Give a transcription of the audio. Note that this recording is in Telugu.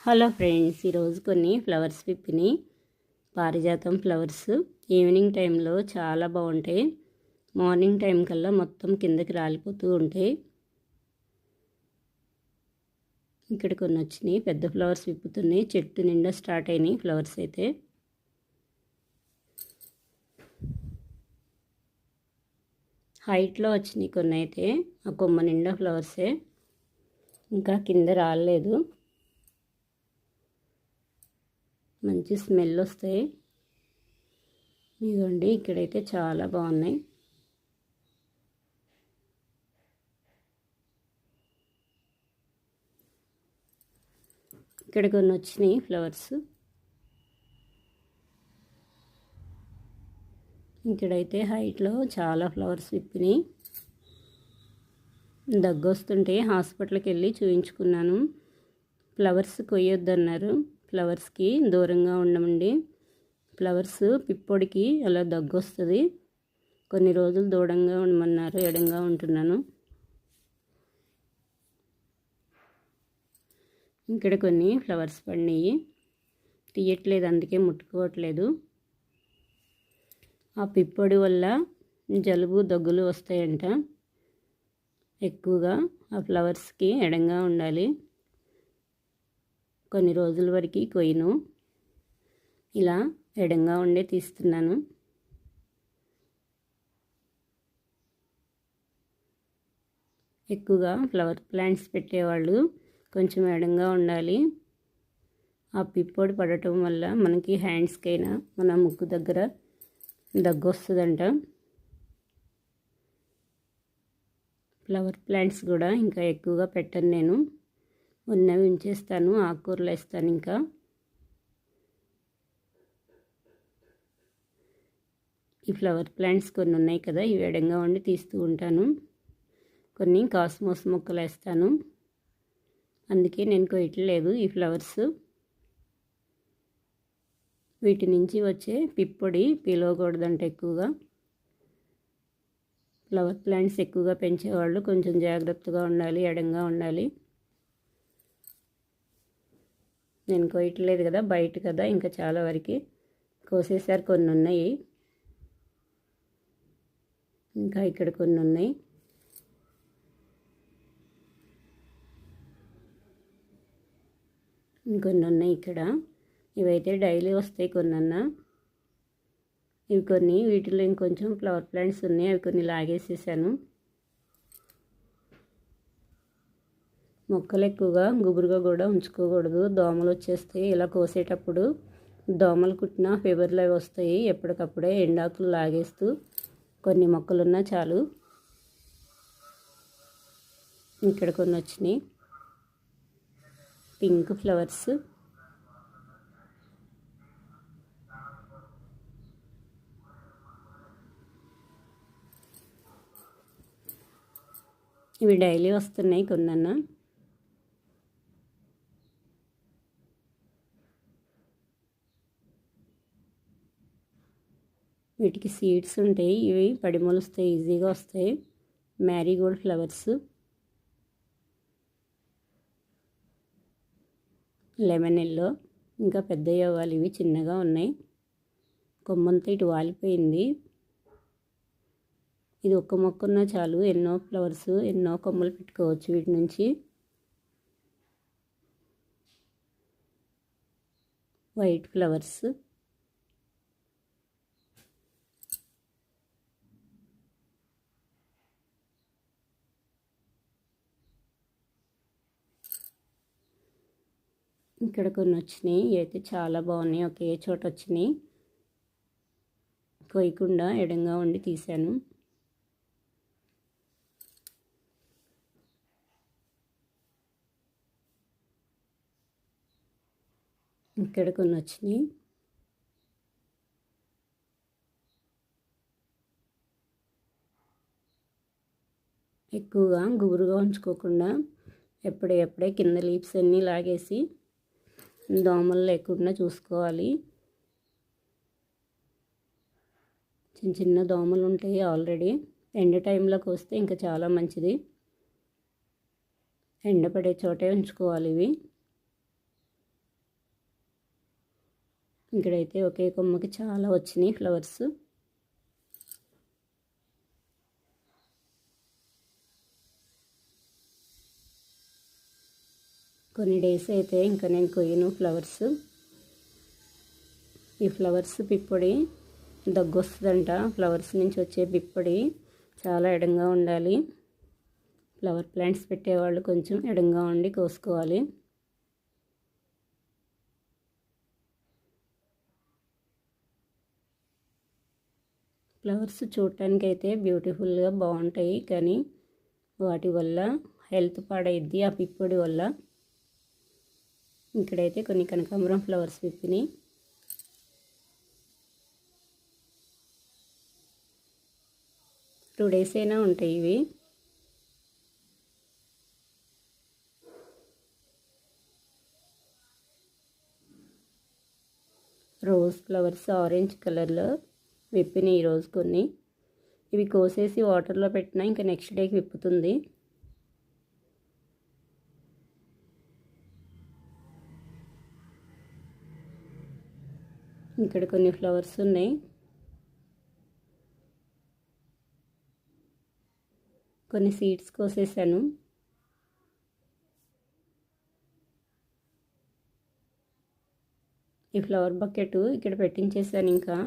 హలో ఫ్రెండ్స్, ఈరోజు కొన్ని ఫ్లవర్స్ విప్పిని పారిజాతం ఫ్లవర్స్ ఈవినింగ్ టైంలో చాలా బాగుంటాయి. మార్నింగ్ టైం కల్లా మొత్తం కిందకి రాలిపోతూ ఉంటాయి. ఇక్కడ కొన్ని వచ్చినాయి, పెద్ద ఫ్లవర్స్ విప్పుతున్నాయి. చెట్టు నిండా స్టార్ట్ అయినాయి ఫ్లవర్స్ అయితే. హైట్లో వచ్చినాయి కొన్ని అయితే, ఆ కొమ్మ నిండా ఫ్లవర్సే, ఇంకా కింద రాలేదు. మంచి స్మెల్ వస్తాయి. ఇదిగోండి, ఇక్కడైతే చాలా బాగున్నాయి. ఇక్కడ కొన్ని వచ్చినాయి ఫ్లవర్స్. ఇక్కడైతే హైట్లో చాలా ఫ్లవర్స్ విప్పినాయి. దగ్గు వస్తుంటే హాస్పిటల్కి వెళ్ళి చూయించుకున్నాను. ఫ్లవర్స్ కొయ్యొద్దన్నారు. ఫ్లవర్స్కి దూరంగా ఉండమండి. ఫ్లవర్స్ పిప్పొడికి అలా దగ్గు వస్తుంది. కొన్ని రోజులు దూరంగా ఉండమన్నారు. ఎడంగా ఉంటున్నాను. ఇక్కడ కొన్ని ఫ్లవర్స్ పడినాయి, తీయట్లేదు, అందుకే ముట్టుకోవట్లేదు. ఆ పిప్పొడి వల్ల జలుబు దగ్గులు వస్తాయంట. ఎక్కువగా ఆ ఫ్లవర్స్కి ఎడంగా ఉండాలి. కొన్ని రోజుల వరకు కొయ్యను. ఇలా ఎడంగా ఉండే తీస్తున్నాను. ఎక్కువగా ఫ్లవర్ ప్లాంట్స్ పెట్టేవాళ్ళు కొంచెం ఎడంగా ఉండాలి. ఆ పిప్పొడి పడటం వల్ల మనకి హ్యాండ్స్కైనా మన ముక్కు దగ్గర దగ్గు వస్తుందంట. ఫ్లవర్ ప్లాంట్స్ కూడా ఇంకా ఎక్కువగా పెట్టను నేను. ఉన్నవి ఉంచేస్తాను, ఆకుకూరలు వేస్తాను. ఇంకా ఈ ఫ్లవర్ ప్లాంట్స్ కొన్ని ఉన్నాయి కదా, ఇవి ఎడంగా ఉండి తీస్తూ ఉంటాను. కొన్ని కాస్మోస్ మొక్కలు వేస్తాను, అందుకే నేను కొయ్యట్లేదు ఈ ఫ్లవర్స్. వీటి నుంచి వచ్చే పిప్పొడి పీలవకూడదంట ఎక్కువగా. ఫ్లవర్ ప్లాంట్స్ ఎక్కువగా పెంచేవాళ్ళు కొంచెం జాగ్రత్తగా ఉండాలి, ఎడంగా ఉండాలి. నేను కొయ్యట్లేదు కదా, బయట కదా, ఇంకా చాలా వరకు కోసేసారు. కొన్ని ఉన్నాయి, ఇంకా ఇక్కడ కొన్ని ఉన్నాయి. ఇంకొన్ని ఉన్నాయి ఇక్కడ. ఇవైతే డైలీ వస్తాయి కొన్నన్నా. ఇవి కొన్ని, వీటిలో ఇంకొంచెం ఫ్లవర్ ప్లాంట్స్ ఉన్నాయి, అవి కొన్ని లాగేసేసాను. మొక్కలు ఎక్కువగా గుబురుగా కూడా ఉంచుకోకూడదు, దోమలు వచ్చేస్తాయి. ఇలా కోసేటప్పుడు దోమలు కుట్టిన ఫీవర్లు అవి వస్తాయి. ఎప్పటికప్పుడే ఎండాకులు లాగేస్తూ కొన్ని మొక్కలున్నా చాలు. ఇక్కడ కొన్ని వచ్చినాయి పింక్ ఫ్లవర్స్. ఇవి డైలీ వస్తున్నాయి కొన్నన్నా. వీటికి సీడ్స్ ఉంటాయి, ఇవి పడిమొలుస్తాయి, ఈజీగా వస్తాయి. మ్యారీగోల్డ్ ఫ్లవర్స్. లెమన్ ఎల్లో, ఇంకా పెద్దవి అవ్వాలి, ఇవి చిన్నగా ఉన్నాయి. కొమ్మంతా ఇటు వాలిపోయింది. ఇది ఒక్క మొక్క ఉన్నా చాలు, ఎన్నో ఫ్లవర్స్, ఎన్నో కొమ్మలు పెట్టుకోవచ్చు వీటి నుంచి. White flowers. ఇక్కడ కొన్ని వచ్చినాయి, అయితే చాలా బాగున్నాయి. ఒకే చోట వచ్చినాయి, కొయ్యకుండా ఎడంగా ఉండి తీశాను. ఇక్కడ కొన్ని వచ్చినాయి. ఎక్కువగా గుబురుగా ఉంచుకోకుండా ఎప్పుడే కింద లీవ్స్ అన్నీ లాగేసి దోమలు లేకుండా చూసుకోవాలి. చిన్న చిన్న దోమలు ఉంటాయి ఆల్రెడీ. ఎండ టైంలోకి వస్తే ఇంకా చాలా మంచిది. ఎండపడే చోటే ఉంచుకోవాలి ఇవి. ఇక్కడైతే ఒకే కొమ్మకి చాలా వచ్చినాయి ఫ్లవర్స్. కొన్ని డేస్ అయితే ఇంకా నేను కొయ్యను ఫ్లవర్స్. ఈ ఫ్లవర్స్ పిప్పొడి దగ్గు వస్తుందంట. ఫ్లవర్స్ నుంచి వచ్చే పిప్పొడి చాలా ఎడంగా ఉండాలి. ఫ్లవర్ ప్లాంట్స్ పెట్టేవాళ్ళు కొంచెం ఎడంగా ఉండి కోసుకోవాలి. ఫ్లవర్స్ చూడటానికైతే బ్యూటిఫుల్గా బాగుంటాయి, కానీ వాటి వల్ల హెల్త్ పాడైద్ది ఆ పిప్పొడి వల్ల. ఇక్కడైతే కొన్ని కనకాంబరం ఫ్లవర్స్ విప్పినాయి. టూ డేస్ అయినా ఉంటాయి ఇవి. రోజ్ ఫ్లవర్స్ ఆరెంజ్ కలర్లో విప్పినాయి ఈరోజు కొన్ని. ఇవి కోసేసి వాటర్లో పెట్టినా ఇంకా నెక్స్ట్ డేకి విప్పుతుంది. ఇక్కడ కొన్ని ఫ్లవర్స్ ఉన్నాయి. కొన్ని సీడ్స్ కోసేసాను. ఈ ఫ్లవర్ బకెట్ ఇక్కడ పెట్టించేసాను. ఇంకా